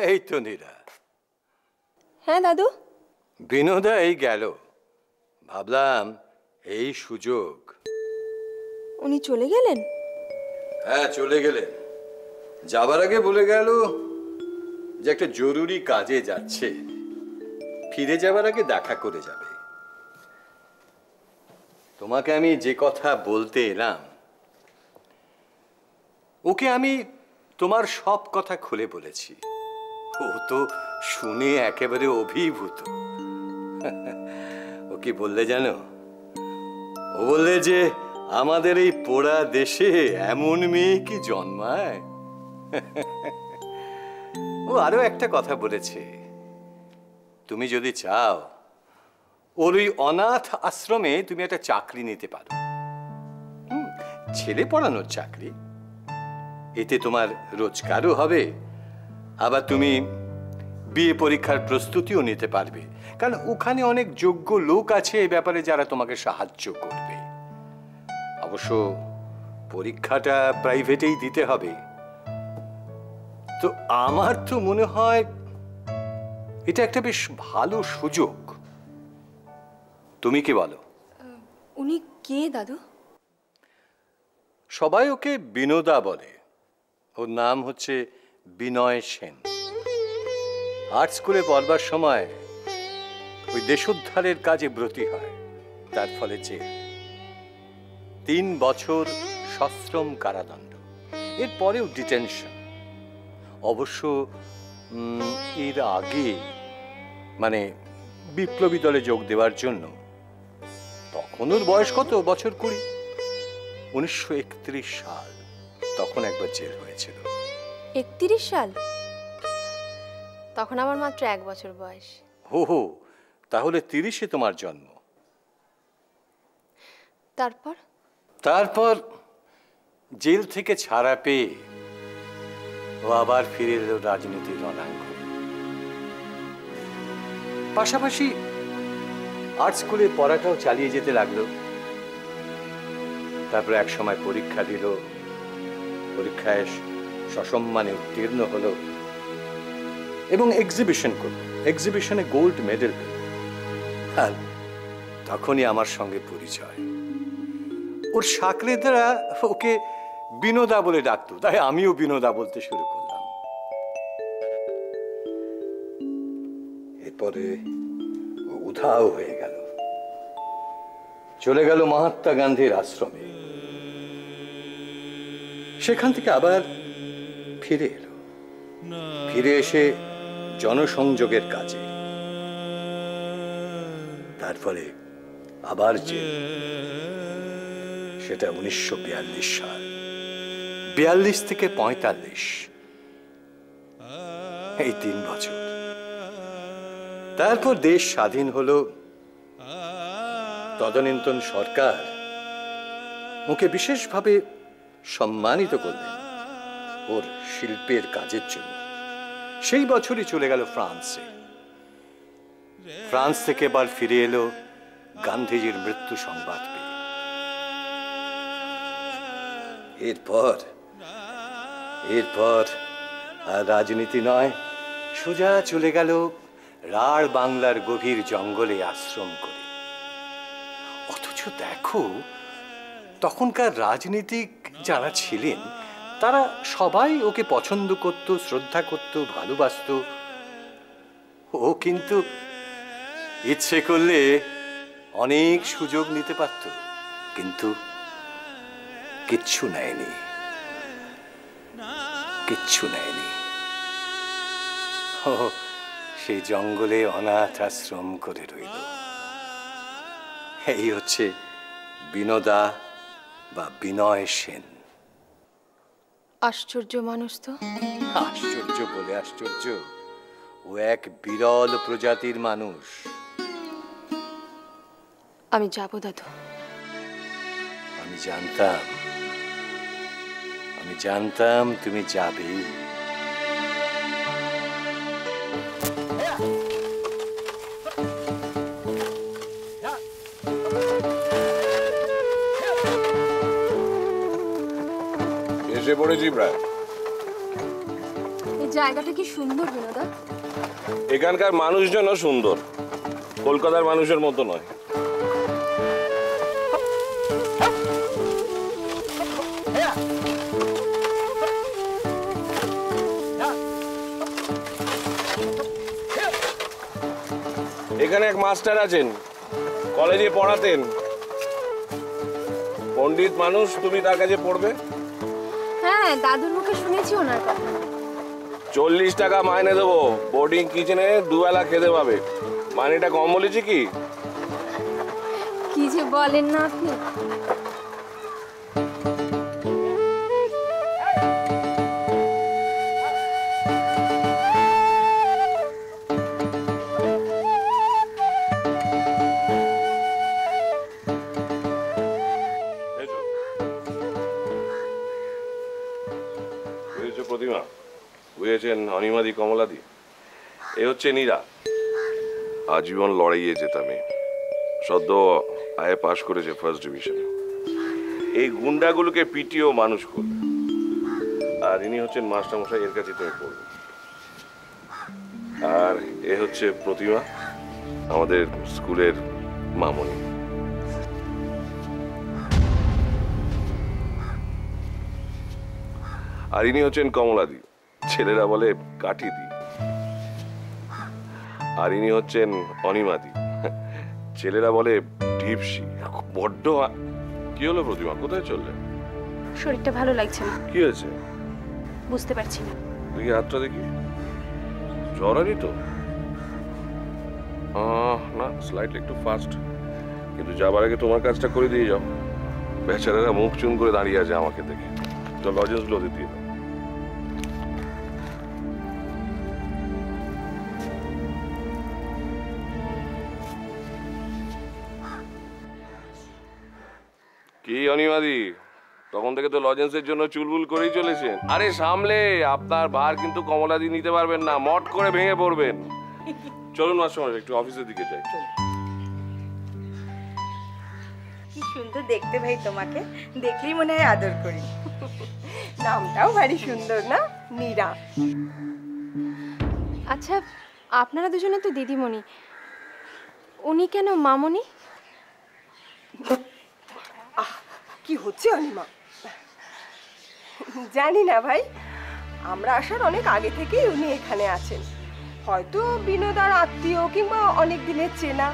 এই তো নীরা। হ্যাঁ দাদু। বিনোদা এই গেল, ভাবলাম এই সুযোগ। উনি চলে গেলেন? হ্যাঁ চলে গেলেন। যাবার আগে বলে গেল যে একটা জরুরি কাজে যাচ্ছে, ফিরে যাবার আগে দেখা করে যাবে। তোমাকে আমি যে কথা বলতে এলাম, ওকে আমি তোমার সব কথা খুলে বলেছি। ও তো শুনে একেবারে অভিভূত। ও কি বললে জানো? ও বললে যে আমাদের এই পোড়া দেশে এমন মেয়ে কি জন্মায়। ও আরো একটা কথা বলেছে, তুমি যদি চাও ওর ওই অনাথ আশ্রমে তুমি একটা চাকরি নিতে পারো। ছেলে পড়ানোর চাকরি, এতে তোমার রোজগারও হবে, আবার তুমি বিয়ে পরীক্ষার প্রস্তুতিও নিতে পারবে, কারণ ওখানে অনেক যোগ্য লোক আছে এই ব্যাপারে যারা তোমাকে সাহায্য করবে। অবশ্য পরীক্ষাটা প্রাইভেটেই দিতে হবে। তো আমার তো মনে হয় এটা একটা বেশ ভালো সুযোগ। তুমি কি বলো? উনি কে দাদু? সবাই ওকে বিনোদা বলে। ওর নাম হচ্ছে বিনয় সেন। আর্ট স্কুলে পড়বার সময় ওই দেশোদ্ধারের কাজে ব্রতী হয়, তার ফলে জেল। 3 বছর সশ্রম কারাদণ্ড, এর পরেও ডিটেনশন। অবশ্য এর আগে মানে বিপ্লবী দলে যোগ দেওয়ার জন্য, তখন ওর বয়স কত? বছর 20। 1931 সাল, তখন একবার জেল হয়েছিল। 31 সাল? তখন আমার মাত্র 1 বছর বয়স। হো, তাহলে 30-এ তোমার জন্ম। তারপর জেল থেকে ছাড়া পেয়ে ও আবার ফিরে এলো রাজনীতির রণাঙ্গনে। পাশাপাশি আর্ট স্কুলে পড়াটাও চালিয়ে যেতে লাগলো। তারপর এক সময় পরীক্ষা দিল, পরীক্ষায় সসম্মানে উত্তীর্ণ হলো এবং এক্সিবিশন করলো। এক্সিবিশনে গোল্ড মেডেল পেল। আর তখনই আমার সঙ্গে পরিচয়। ওর সাকরেদারা ওকে বিনোদা বলে ডাকতো, তাই আমিও বিনোদা বলতে শুরু করলাম। এরপরে ও উধাও হয়ে গেল, চলে গেল মহাত্মা গান্ধীর আশ্রমে। সেখান থেকে আবার ফিরে এলো, ফিরে এসে জনসংযোগের কাজে। তারপরে আবার জেল, সেটা 1942 সাল। 42 থেকে 45, এই 3 বছর। তারপর দেশ স্বাধীন হলো। তদানীন্তন সরকার ওকে বিশেষভাবে সম্মানিত করলেন ওর শিল্পের কাজের জন্য। সেই বছরই চলে গেল ফ্রান্সে। ফ্রান্স থেকে এবার ফিরে এলো গান্ধীজির মৃত্যু সংবাদ পেয়ে। এরপর আর রাজনীতি নয়, সোজা চলে গেল রাঢ় বাংলার গভীর জঙ্গলে আশ্রম করে। অথচ দেখো, তখনকার রাজনীতিক যারা ছিলেন তারা সবাই ওকে পছন্দ করত, শ্রদ্ধা করত, ভালোবাসত। ও কিন্তু ইচ্ছে করলে অনেক সুযোগ নিতে পারত, কিন্তু কিচ্ছু নেয়নি। ও সেই জঙ্গলে অনাথ আশ্রম করে রইল। এই হচ্ছে বিনোদা বা বিনয় সেন। আশ্চর্য মানুষ তো। আশ্চর্য বলে আশ্চর্য, ও এক বিরল প্রজাতির মানুষ। আমি যাব দাদু। আমি জানতাম তুমি যাবে। এসে পড়েছি প্রায়। এই জায়গাটা কি সুন্দর বিনোদা। এখানকার মানুষজনও সুন্দর, কলকাতার মানুষের মতো নয়। এখানে এক মাস্টার আছেন, কলেজে পড়াতেন। পণ্ডিত মানুষ, তুমি তার কাছে পড়বে। হ্যাঁ, দাদুর মুখে শুনেছি ওনার কথা। 40 টাকা মাইনে দেবো, বোর্ডিং কিচেনে দুবেলা খেতে পাবে। মাইনেটা কম বলেছি কি? কি যে বলেন না আপনি। প্রতিমা বুঝেছেন, অনিমাদি কমলাদি, এ হচ্ছে নীরা। আজীবন লড়াইয়ে যেত মেয়ে, সদ্য আয়ে পাশ করেছে ফার্স্ট ডিভিশনে। এই গুন্ডাগুলোকে পিটিও মানুষ করবে। আর ইনি হচ্ছেন মাস্টারমশাই, এর কাছে তুমি পড়বে। আর এ হচ্ছে প্রতিমা, আমাদের স্কুলের মামনি। আর ইনি হচ্ছেন কমলাদি, ছেলেরা বলে কাঠিদি। আর ইনি হচ্ছেন অনিমাদি, ছেলেরা বলে ঢিপসি। বড্ড কি হলো প্রতিমা, কোথায় চললে? শরীরটা ভালো লাগছে না। কি হয়েছে বুঝতে পারছি না। দেখি হাতটা দেখি, জ্বর আনি তো? না, স্লাইটলি একটু ফাস্ট। কিন্তু যাবার আগে তোমার কাজটা করে দিয়ে যাও। বেচারারা মুখ চুন করে দাঁড়িয়ে আছে আমাকে দেখে। তো লজেন্সগুলো দিয়ে দাও। কি অনিমাদি, তখন থেকে তো লজেন্সের জন্য চুলবুল করেই চলেছেন। আরে সামলে, আপনার ভার কিন্তু কমলাদি নিতে পারবেন না, মট করে ভেঙে পড়বেন। চলুন মাস্টারমশাই, একটু অফিসের দিকে যাই। কি সুন্দর দেখতে ভাই, তোমাকে দেখলেই মনে হয় আদর করি। নামটাও ভারী সুন্দর না, নীরা। আচ্ছা, আপনারা দুজনে তো দিদিমণি, উনি কেন মামনি? কি হচ্ছে অনিমা? জানি না ভাই, আমরা আসার অনেক আগে থেকেই উনি এখানে আছেন। হয়তো বিনোদার আত্মীয় কিংবা অনেক দিনের চেনা।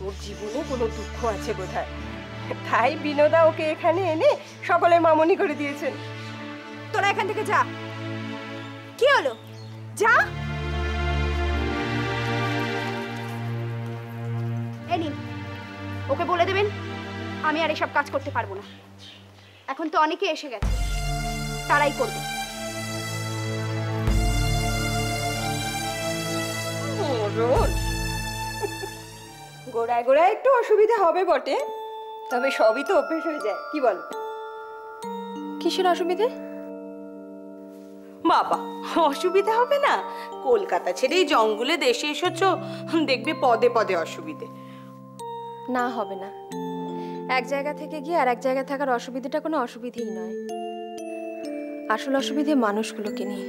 ওর জীবনে কোনো দুঃখ আছে বোধহয়, তাই বিনোদা ওকে এখানে এনে সকলের মামনি করে দিয়েছেন। তোরা এখান থেকে যা। কি হলো? যা। এই নিন, ওকে বলে দেবেন আমি আর এসব কাজ করতে পারবো না। এখন তো অনেকে এসে গেছে, তারাই করবে। গোড়ায় গোড়ায় একটু অসুবিধা হবে বটে, তবে সবই তো অভ্যেস হয়ে যায়। কি বল? কিসের অসুবিধে? বাবা, অসুবিধা হবে না? কলকাতা ছেড়ে এই জঙ্গলে দেশে এসেছো, দেখবে পদে পদে অসুবিধে। না, হবে না। এক জায়গা থেকে গিয়ে আর এক জায়গায় থাকার অসুবিধাটা কোনো অসুবিধেই নয়। আসল অসুবিধে মানুষগুলোকে নিয়ে।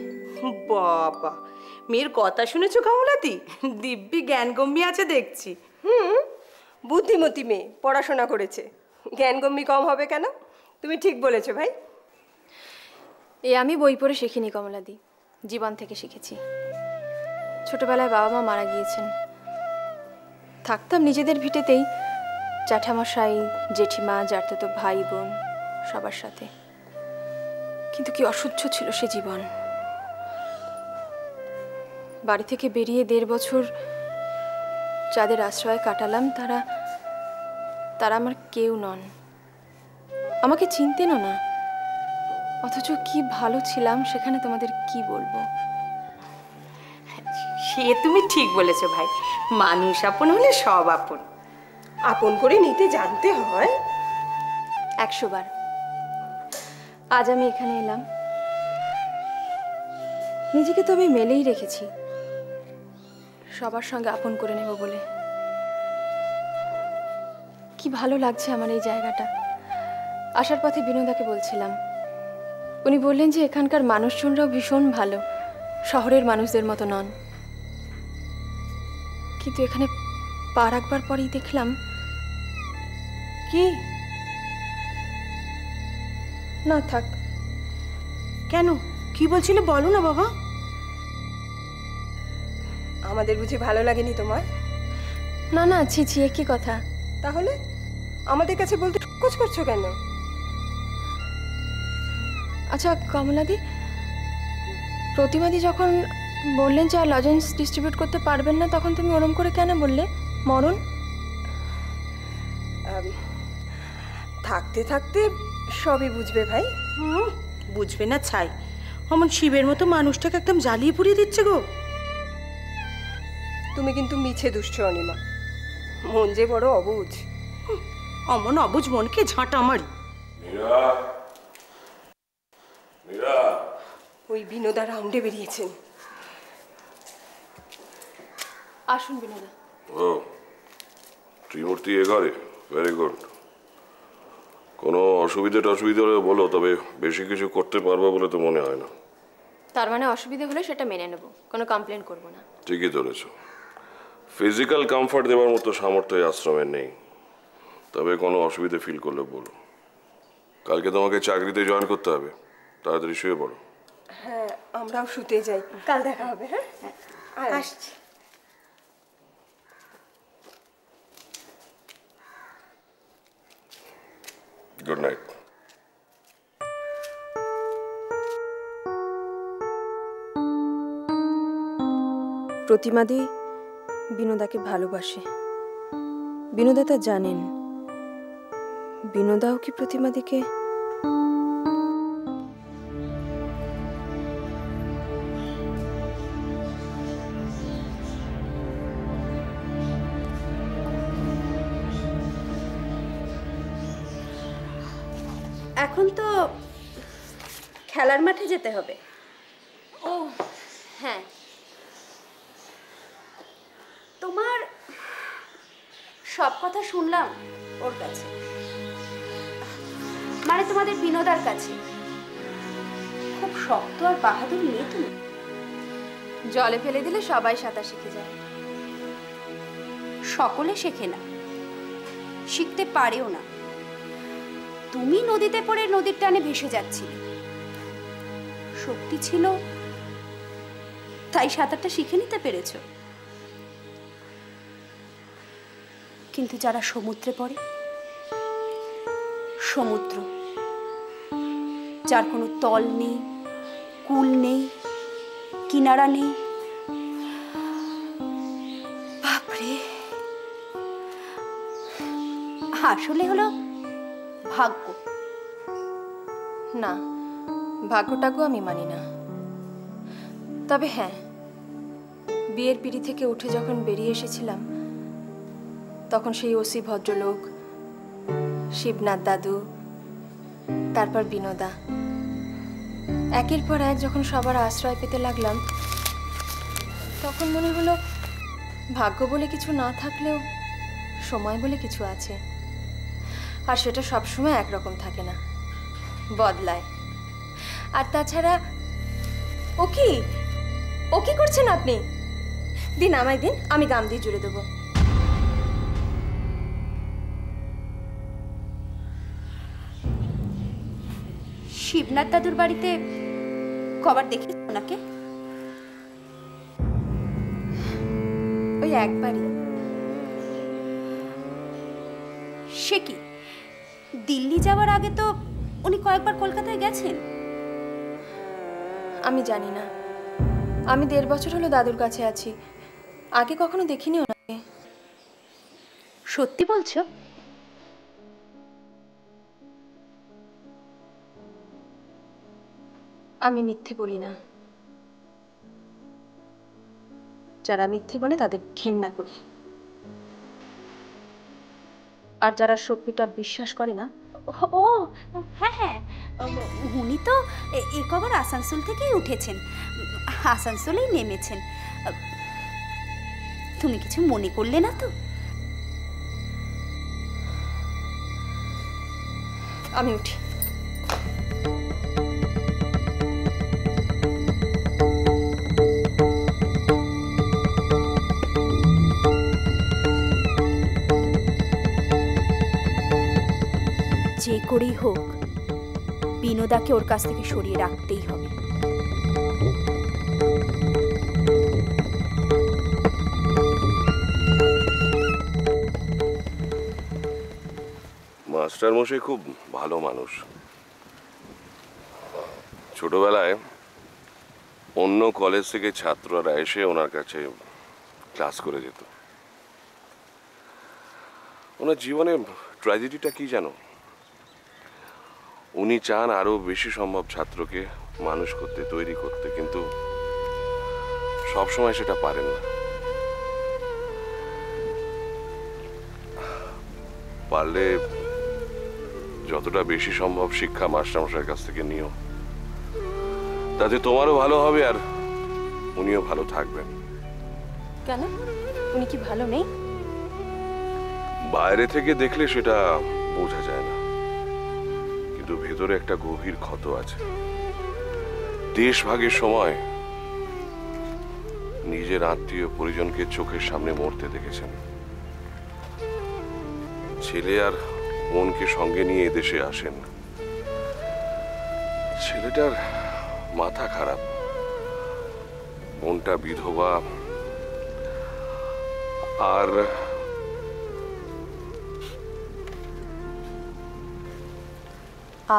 বাবা, মেয়ের কথা শুনেছো কমলাদি? দিব্যি জ্ঞানগম্যি আছে দেখছি। বুদ্ধিমতী মেয়ে, পড়াশোনা করেছে, জ্ঞানগম্যি কম হবে কেন? তুমি ঠিক বলেছো ভাই। এ আমি বই পড়ে শিখিনি কমলাদি, জীবন থেকে শিখেছি। ছোটবেলায় বাবা মা মারা গিয়েছেন, থাকতাম নিজেদের ভিটেতেই, জ্যাঠামশাই, জেঠিমা, জ্যাঠাতো ভাই বোন সবার সাথে। কিন্তু কি অসহ্য ছিল সে জীবন। বাড়ি থেকে বেরিয়ে 1.5 বছর যাদের আশ্রয়ে কাটালাম, তারা আমার কেউ নন, আমাকে চিনতেনও না। অথচ কি ভালো ছিলাম সেখানে, তোমাদের কি বলবো। সে তুমি ঠিক বলেছো ভাই, মানুষ আপন হলে সব আপন। আপন করে নিতে জানতে হয়। 100 বার। আজ আমি এখানে এলাম, নিজেকে তো আমি মেলেই রেখেছি সবার সঙ্গে আপন করে নেব বলে। কি ভালো লাগছে আমার এই জায়গাটা। আসার পথে বিনোদাকে বলছিলাম, উনি বললেন যে এখানকার মানুষজনরাও ভীষণ ভালো, শহরের মানুষদের মতো নন, কিন্তু এখানে পা রাখবার পরেই দেখলাম কি না থাক। কেন, কি বলছিলে বলো না বাবা। আমাদের বুঝি ভালো লাগেনি তোমার? না না, ছি ছি, কি কথা। তাহলে আমাদের কাছে বলতে সংকোচ করছো কেন? আচ্ছা কমলাদি, প্রতিমাদি যখন বললেন যে আর লজেন্স ডিস্ট্রিবিউট করতে পারবেন না, তখন তুমি ওরম করে কেন বললে? মরণ থাকতে থাকতে সবই বুঝবে ভাই। বুঝবে না ছাই, অমন শিবের মতো মানুষটাকে একদম জ্বালিয়ে পুড়িয়ে দিচ্ছে গো। তুমি কিন্তু মিছে দুষ্ট অনিমা, মন যে বড় অবুঝ। অমন অবুঝ মনকে ঝাঁটা মারি। মীরা, মীরা, ওই বিনোদা রাউন্ডে বেরিয়েছেন। আসুন বিনোদা। ও ত্রিমূর্তি এ ঘরে, ভেরি গুড। কোনো অসুবিধা হলে বলো, তবে বেশি কিছু করতে পারবো বলে তো মনে হয় না। তার মানে অসুবিধা হলে সেটা মেনে নেব, কোনো কমপ্লেন করব না। ঠিকই ধরেছ, ফিজিক্যাল কমফর্ট দেওয়ার মতো সামর্থ্য এই আশ্রমের নেই, তবে কোনো অসুবিধা ফিল করলে বলো। কালকে তোমাকে চাকরিতে জয়েন করতে হবে, তাড়াতাড়ি শুয়ে পড়ো। হ্যাঁ, আমরাও শুতে যাই, কাল দেখা হবে। হ্যাঁ আসছি। Good night. প্রতিমাদি বিনোদাকে ভালোবাসে, বিনোদা তা জানেন। বিনোদাও কি প্রতিমাদিকে? এখন তো খেলার মাঠে যেতে হবে। ও হ্যাঁ, তোমার সব কথা শুনলাম ওর কাছে, মানে তোমাদের বিনোদার কাছে। খুব শক্ত আর বাহাদুর মেয়ে তুমি। জলে ফেলে দিলে সবাই সাঁতার শিখে যায়। সকলে শেখে না, শিখতে পারেও না। তুমি নদীতে পড়ে নদীর টানে ভেসে যাচ্ছিলে, শক্তি ছিল তাই সাঁতারটা শিখে নিতে পেরেছো। কিন্তু যারা সমুদ্রে পড়ে, সমুদ্র যার কোনো তল নেই, কূল নেই, কিনারা নেই, বাপরে, আসলে হলো ভাগ্য। না, ভাগ্যটাকেও আমি মানি না। তবে হ্যাঁ, বিয়ের পিঁড়ি থেকে উঠে যখন বেরিয়ে এসেছিলাম, তখন সেই ওসি ভদ্রলোক, শিবনাথ দাদু, তারপর বিনোদা, একের পর এক যখন সবার আশ্রয় পেতে লাগলাম, তখন মনে হলো ভাগ্য বলে কিছু না থাকলেও সময় বলে কিছু আছে। আর সেটা সবসময় একরকম থাকে না, বদলায়। আর তাছাড়া ও কি করছেন আপনি? দিন, আমায় দিন, আমি গাম দিয়ে জুড়ে দেবো। শিবনাথ দাদুর বাড়িতে কবার দেখেছ ওনাকে? ওই একবারই। সে কি, দিল্লি যাওয়ার আগে তো উনি কয়েকবার কলকাতায় গেছেন। আমি জানি না, আমি 1.5 বছর হলো দাদুর কাছে আছি, আগে কখনো দেখিনি ওনাকে। সত্যি বলছো? আমি মিথ্যে বলি না। যারা মিথ্যে বলে তাদের ঘৃণা করি, আর যারা সত্যিটা বিশ্বাস করে না। ও হ্যাঁ হ্যাঁ, উনি তো এ কবার আসানসোল থেকেই উঠেছেন, আসানসোলেই নেমেছেন। তুমি কিছু মনে করলে না তো? আমি উঠি। করেই হোক বিনোদাকে ওর কাছ থেকে সরিয়ে রাখতেই হবে। মাস্টার মশাই খুব ভালো মানুষ। ছোটবেলায় অন্য কলেজ থেকে ছাত্ররা এসে ওনার কাছে ক্লাস করে যেত। ওনার জীবনে ট্র্যাজেডিটা কি জানো? উনি চান আরো বেশি সম্ভব ছাত্রকে মানুষ করতে, তৈরি করতে, কিন্তু সবসময় সেটা পারেন না। পারলে যতটা বেশি সম্ভব শিক্ষা মাস্টারমশাইয়ের কাছ থেকে নিও, তাতে তোমারও ভালো হবে আর উনিও ভালো থাকবেন। কেন, উনি কি ভালো নেই? বাইরে থেকে দেখলে সেটা বোঝা যায় না, কিন্তু ভেতরে একটা গভীর ক্ষত আছে। দেশ ভাগের সময় নিজের আত্মীয় পরিজনকে চোখের সামনে মরতে দেখেছেন। ছেলে আর বোনকে সঙ্গে নিয়ে এদেশে আসেন। ছেলেটার মাথা খারাপ, বোনটা বিধবা, আর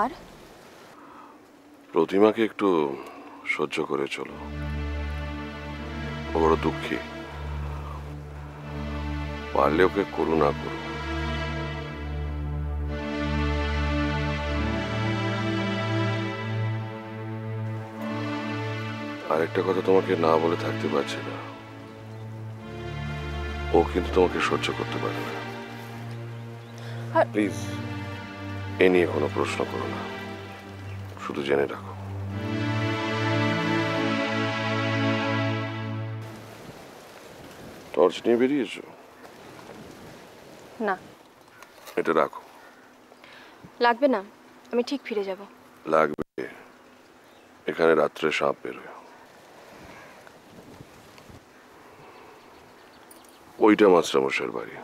আর প্রতিমাকে একটু সহ্য করে চলো। ও বড় দুঃখী, পারলে ওকে করুণা করো। আরেকটা কথা তোমাকে না বলে থাকতে পারছি না, ও কিন্তু তোমাকে সহ্য করতে পারে না। প্লিজ এ নিয়ে কোনো প্রশ্ন করো না, শুধু জেনে রাখো। টর্চ নিয়ে বেরিয়েছো? না, এটা রাখো। লাগবে না, আমি ঠিক ফিরে যাব। লাগবে, এখানে রাত্রে সাপ বেরোয়। ওইটা মাস্টারমশাইয়ের বাড়ি।